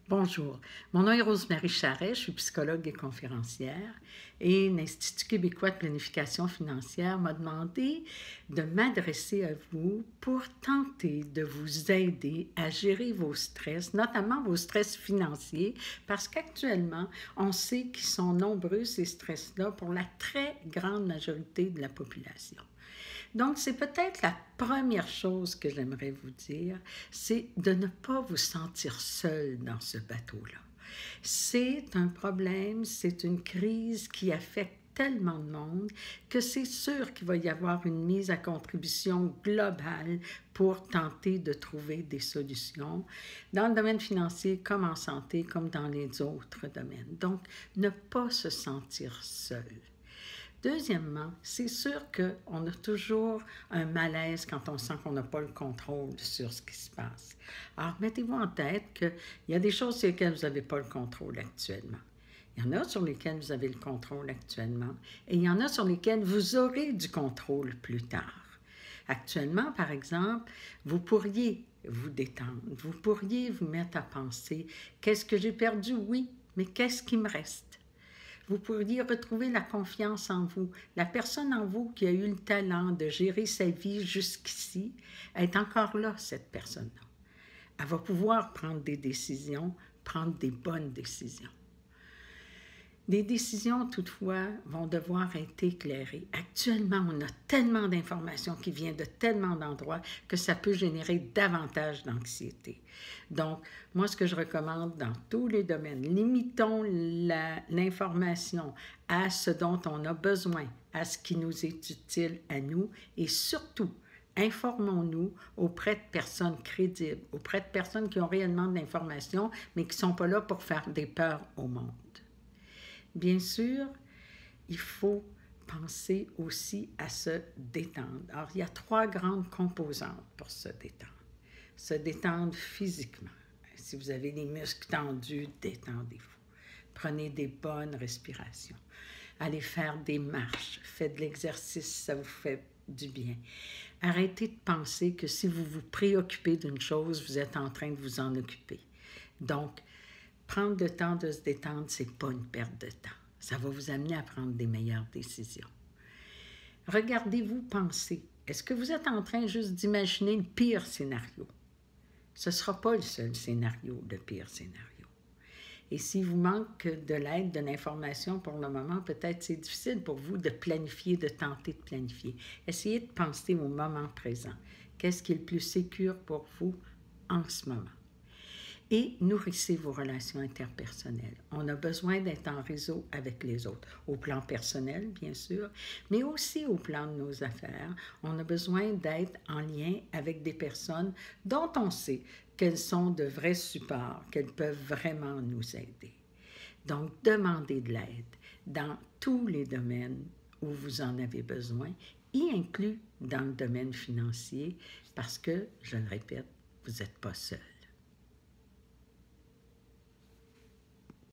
Bonjour, mon nom est Rose-Marie Charret, je suis psychologue et conférencière et l'Institut québécois de planification financière m'a demandé de m'adresser à vous pour tenter de vous aider à gérer vos stress, notamment vos stress financiers, parce qu'actuellement, on sait qu'ils sont nombreux ces stress-là pour la très grande majorité de la population. Donc, c'est peut-être la première chose que j'aimerais vous dire, c'est de ne pas vous sentir seul dans ce bateau-là. C'est un problème, c'est une crise qui affecte tellement de monde que c'est sûr qu'il va y avoir une mise à contribution globale pour tenter de trouver des solutions dans le domaine financier comme en santé, comme dans les autres domaines. Donc, ne pas se sentir seul. Deuxièmement, c'est sûr qu'on a toujours un malaise quand on sent qu'on n'a pas le contrôle sur ce qui se passe. Alors, mettez-vous en tête qu'il y a des choses sur lesquelles vous n'avez pas le contrôle actuellement. Il y en a sur lesquelles vous avez le contrôle actuellement et il y en a sur lesquelles vous aurez du contrôle plus tard. Actuellement, par exemple, vous pourriez vous détendre, vous pourriez vous mettre à penser « Qu'est-ce que j'ai perdu? Oui, mais qu'est-ce qui me reste? » Vous pourriez retrouver la confiance en vous. La personne en vous qui a eu le talent de gérer sa vie jusqu'ici est encore là, cette personne-là. Elle va pouvoir prendre des décisions, prendre des bonnes décisions. Des décisions, toutefois, vont devoir être éclairées. Actuellement, on a tellement d'informations qui viennent de tellement d'endroits que ça peut générer davantage d'anxiété. Donc, moi, ce que je recommande dans tous les domaines, limitons l'information à ce dont on a besoin, à ce qui nous est utile à nous et surtout, informons-nous auprès de personnes crédibles, auprès de personnes qui ont réellement de l'information, mais qui ne sont pas là pour faire des peurs au monde. Bien sûr, il faut penser aussi à se détendre. Alors, il y a 3 grandes composantes pour se détendre. Se détendre physiquement. Si vous avez les muscles tendus, détendez-vous. Prenez des bonnes respirations. Allez faire des marches. Faites de l'exercice, ça vous fait du bien. Arrêtez de penser que si vous vous préoccupez d'une chose, vous êtes en train de vous en occuper. Donc, prendre le temps de se détendre, ce n'est pas une perte de temps. Ça va vous amener à prendre des meilleures décisions. Regardez-vous penser. Est-ce que vous êtes en train juste d'imaginer le pire scénario? Ce ne sera pas le seul scénario, le pire scénario. Et s'il vous manque de l'aide, de l'information pour le moment, peut-être c'est difficile pour vous de planifier, de tenter de planifier. Essayez de penser au moment présent. Qu'est-ce qui est le plus sécure pour vous en ce moment? Et nourrissez vos relations interpersonnelles. On a besoin d'être en réseau avec les autres, au plan personnel, bien sûr, mais aussi au plan de nos affaires. On a besoin d'être en lien avec des personnes dont on sait qu'elles sont de vrais supports, qu'elles peuvent vraiment nous aider. Donc, demandez de l'aide dans tous les domaines où vous en avez besoin, y inclus dans le domaine financier, parce que, je le répète, vous n'êtes pas seul.